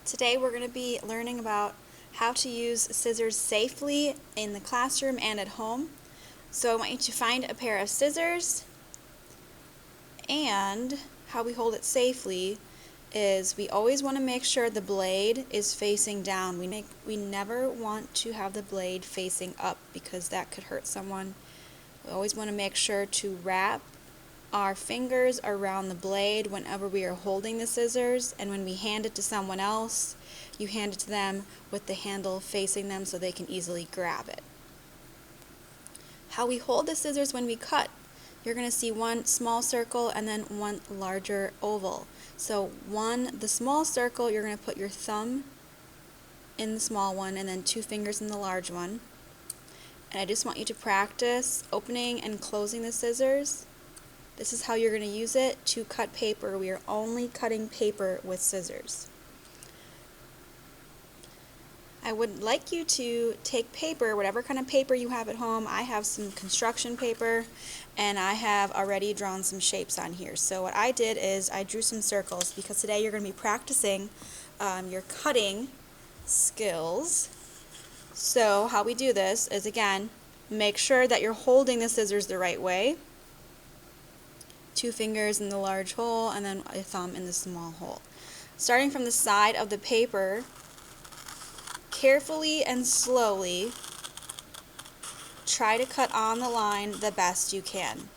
Today we're going to be learning about how to use scissors safely in the classroom and at home. So I want you to find a pair of scissors, and how we hold it safely is we always want to make sure the blade is facing down. We never want to have the blade facing up because that could hurt someone. We always want to make sure to wrap our fingers around the blade whenever we are holding the scissors, and when we hand it to someone else, you hand it to them with the handle facing them so they can easily grab it. How we hold the scissors when we cut, you're going to see one small circle and then one larger oval. So the small circle, you're going to put your thumb in the small one and then 2 fingers in the large one. And I just want you to practice opening and closing the scissors. This is how you're going to use it to cut paper. We are only cutting paper with scissors. I would like you to take paper, whatever kind of paper you have at home. I have some construction paper and I have already drawn some shapes on here. So what I did is I drew some circles because today you're going to be practicing your cutting skills. So how we do this is, again, make sure that you're holding the scissors the right way. 2 fingers in the large hole and then a thumb in the small hole. Starting from the side of the paper, carefully and slowly try to cut on the line the best you can.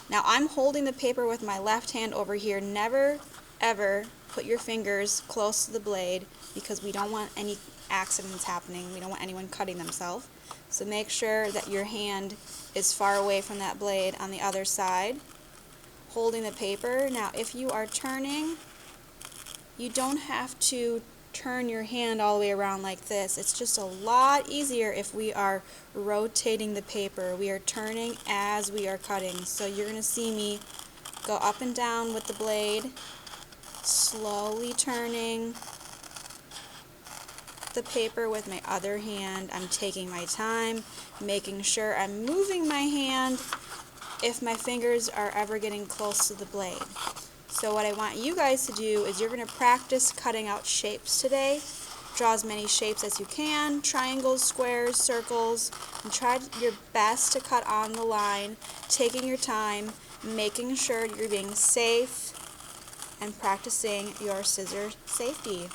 Now I'm holding the paper with my left hand over here. Never ever put your fingers close to the blade because we don't want any accidents happening. We don't want anyone cutting themselves. So make sure that your hand is far away from that blade on the other side, holding the paper. Now if you are turning, you don't have to turn your hand all the way around like this. It's just a lot easier if we are rotating the paper. We are turning as we are cutting. So you're going to see me go up and down with the blade, slowly turning the paper with my other hand. I'm taking my time, making sure I'm moving my hand if my fingers are ever getting close to the blade. So what I want you guys to do is you're going to practice cutting out shapes today. Draw as many shapes as you can, triangles, squares, circles, and try your best to cut on the line, taking your time, making sure you're being safe, and practicing your scissor safety.